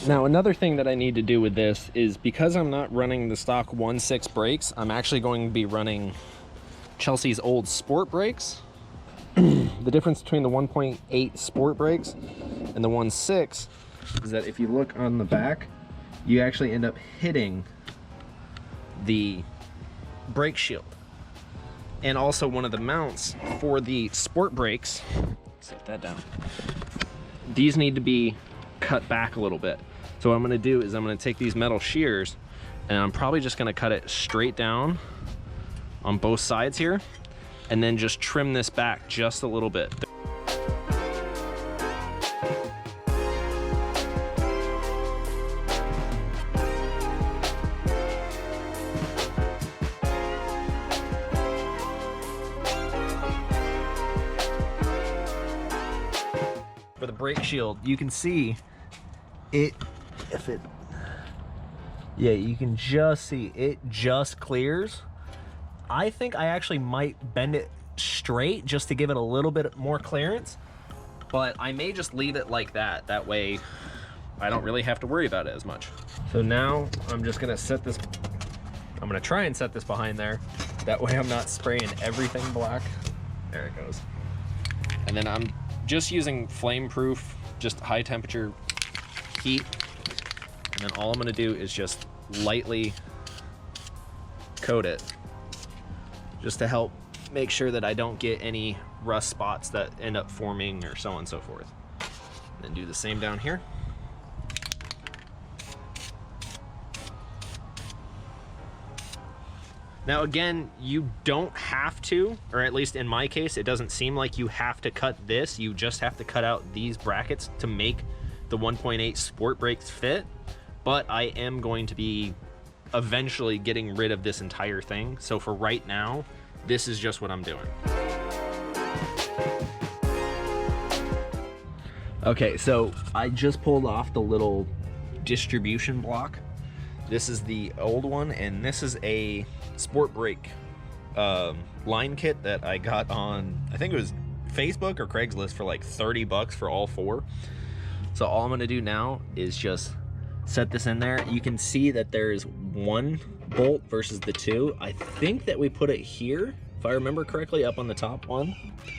Now another thing that I need to do with this is, because I'm not running the stock 1.6 brakes, I'm actually going to be running Chelsea's old sport brakes. The difference between the 1.8 sport brakes and the 1.6 is that if you look on the back, you actually end up hitting the brake shield. And also one of the mounts for the sport brakes, set that down, these need to be cut back a little bit. So what I'm gonna do is I'm gonna take these metal shears and I'm probably just gonna cut it straight down on both sides here, and then just trim this back just a little bit. For the brake shield, you can see it, yeah, you can just see it just clears. I think I actually might bend it straight just to give it a little bit more clearance, but I may just leave it like that. That way I don't really have to worry about it as much. So now I'm just gonna set this, I'm gonna try and set this behind there. That way I'm not spraying everything black. There it goes. And then I'm just using flame proof, just high temperature heat. And then all I'm gonna do is just lightly coat it, just to help make sure that I don't get any rust spots that end up forming or so on and so forth. And then do the same down here. Now again, you don't have to, or at least in my case, it doesn't seem like you have to cut this. You just have to cut out these brackets to make the 1.8 sport brakes fit. But I am going to be eventually getting rid of this entire thing. So for right now, this is just what I'm doing. Okay, so I just pulled off the little distribution block. This is the old one, and this is a sport brake line kit that I got on, I think it was Facebook or Craigslist, for like 30 bucks for all four. So all I'm gonna do now is just set this in there. You can see that there's one bolt versus the two. I think that we put it here, if I remember correctly, up on the top one.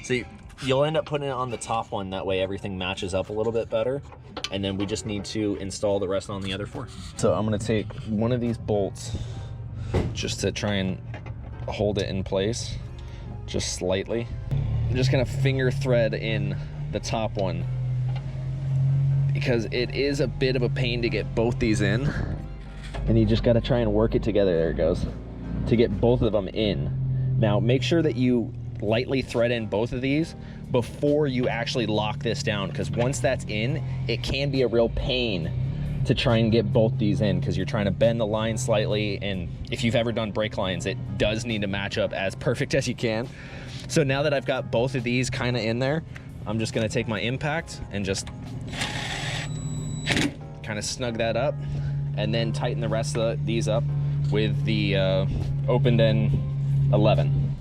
So you'll end up putting it on the top one, that way everything matches up a little bit better. And then we just need to install the rest on the other four. So I'm gonna take one of these bolts just to try and hold it in place, just slightly. I'm just gonna finger thread in the top one, because it is a bit of a pain to get both these in, and you just got to try and work it together. There it goes, to get both of them in. Now make sure that you lightly thread in both of these before you actually lock this down, because once that's in, it can be a real pain to try and get both these in, because you're trying to bend the line slightly, and if you've ever done brake lines, it does need to match up as perfect as you can. So now that I've got both of these kind of in there, I'm just going to take my impact and just kind of snug that up, and then tighten the rest of these up with the opened end 11.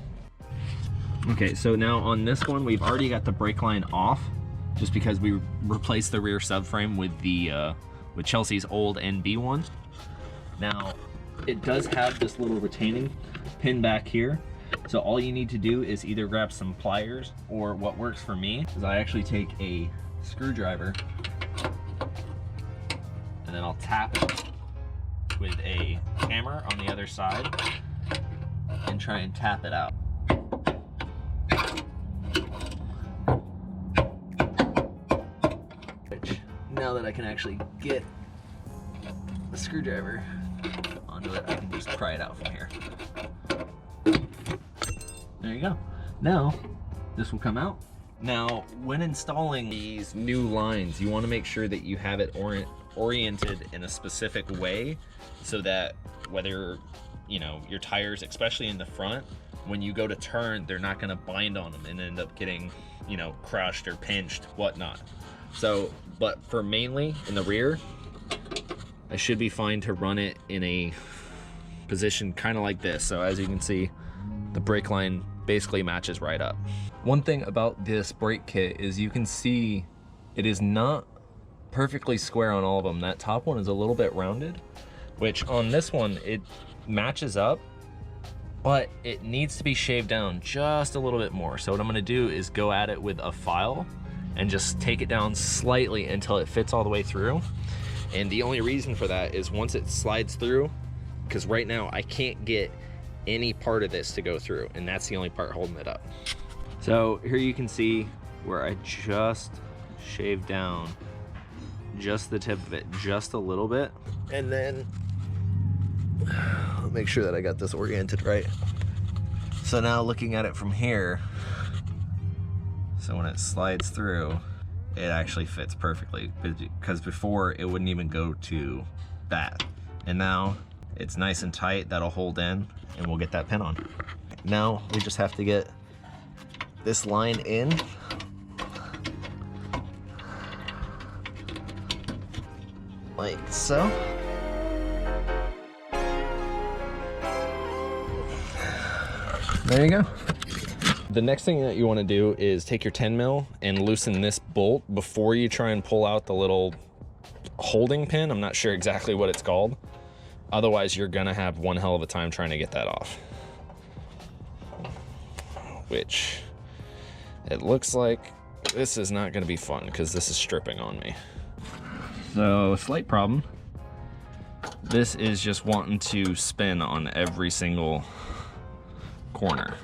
Okay, so now on this one, we've already got the brake line off, just because we replaced the rear subframe with the with Chelsea's old NB one. Now it does have this little retaining pin back here, so all you need to do is either grab some pliers, or what works for me is I actually take a screwdriver and then I'll tap it with a hammer on the other side and try and tap it out. Which, now that I can actually get the screwdriver onto it, I can just pry it out from here. There you go. Now, this will come out. Now, when installing these new lines, you want to make sure that you have it oriented in a specific way, so that whether, you know, your tires, especially in the front, when you go to turn, they're not going to bind on them and end up getting, you know, crushed or pinched, whatnot. So, but for mainly in the rear, I should be fine to run it in a position kind of like this. So as you can see, the brake line basically matches right up. One thing about this brake kit is you can see it is not perfectly square on all of them. That top one is a little bit rounded, which on this one, it matches up, but it needs to be shaved down just a little bit more. So what I'm gonna do is go at it with a file and just take it down slightly until it fits all the way through. And the only reason for that is once it slides through, because right now I can't get any part of this to go through, and that's the only part holding it up. So here you can see where I just shaved down just the tip of it, just a little bit. And then I'll make sure that I got this oriented right. So now looking at it from here, so when it slides through, it actually fits perfectly, because before it wouldn't even go to that. And now it's nice and tight, that'll hold in, and we'll get that pin on. Now we just have to get this line in. Like so. There you go. The next thing that you want to do is take your 10 mil and loosen this bolt before you try and pull out the little holding pin. I'm not sure exactly what it's called. Otherwise, you're gonna have one hell of a time trying to get that off. Which, it looks like this is not gonna be fun because this is stripping on me. So, slight problem. This is just wanting to spin on every single corner.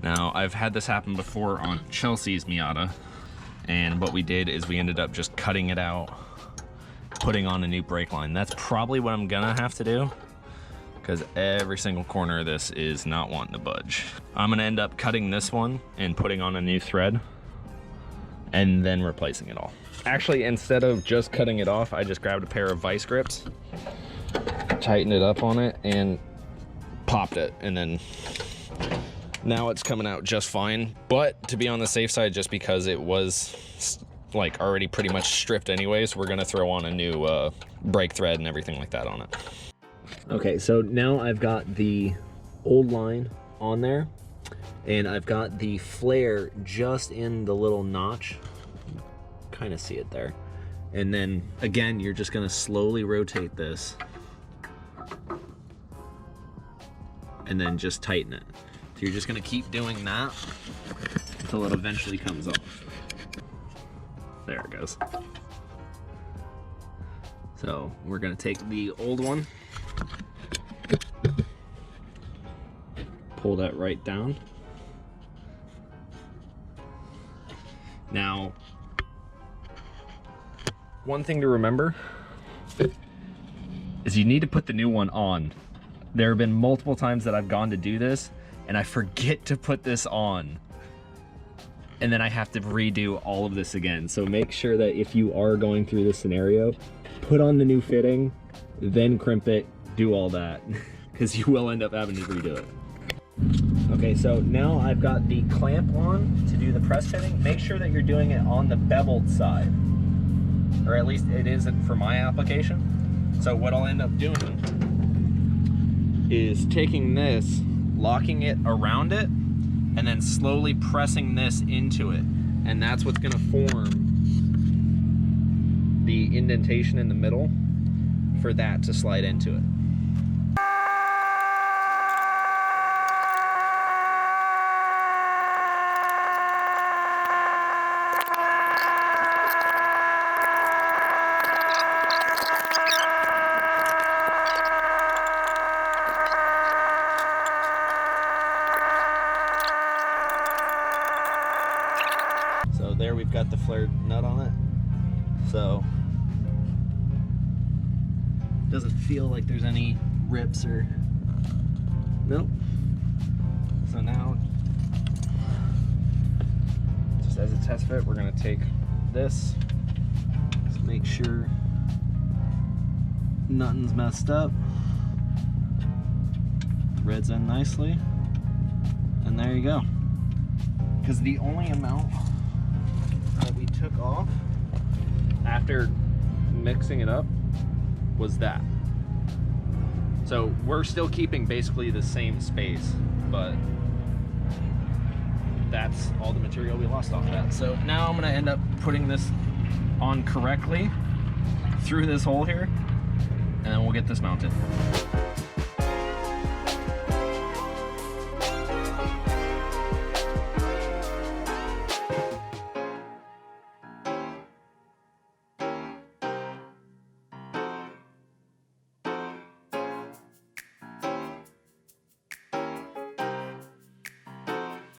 Now, I've had this happen before on Chelsea's Miata, and what we did is we ended up just cutting it out, putting on a new brake line. That's probably what I'm gonna have to do, because every single corner of this is not wanting to budge. I'm gonna end up cutting this one and putting on a new thread, and then replacing it all. Actually, instead of just cutting it off, I just grabbed a pair of vice grips, tightened it up on it, and popped it, and then now it's coming out just fine. But to be on the safe side, just because it was like already pretty much stripped anyways, we're gonna throw on a new brake thread and everything like that on it. Okay, so now I've got the old line on there, and I've got the flare just in the little notch. Kind of see it there. And then again, you're just gonna slowly rotate this and then just tighten it. So you're just gonna keep doing that until it eventually comes off. There it goes. So we're gonna take the old one, pull that right down. Now, one thing to remember is you need to put the new one on. There have been multiple times that I've gone to do this and I forget to put this on, and then I have to redo all of this again. So make sure that if you are going through this scenario, put on the new fitting, then crimp it, do all that, because you will end up having to redo it. Okay, so now I've got the clamp on to do the press fitting. Make sure that you're doing it on the beveled side, or at least it is for my application. So what I'll end up doing is taking this, locking it around it, and then slowly pressing this into it. And that's what's gonna form the indentation in the middle for that to slide into it. So there we've got the flared nut on it. So doesn't feel like there's any rips or, nope. So now, just as a test fit, we're gonna take this, just make sure nothing's messed up. Threads in nicely, and there you go. Because the only amount that we took off after mixing it up was that. So we're still keeping basically the same space, but that's all the material we lost off that. So now I'm gonna end up putting this on correctly through this hole here, and then we'll get this mounted.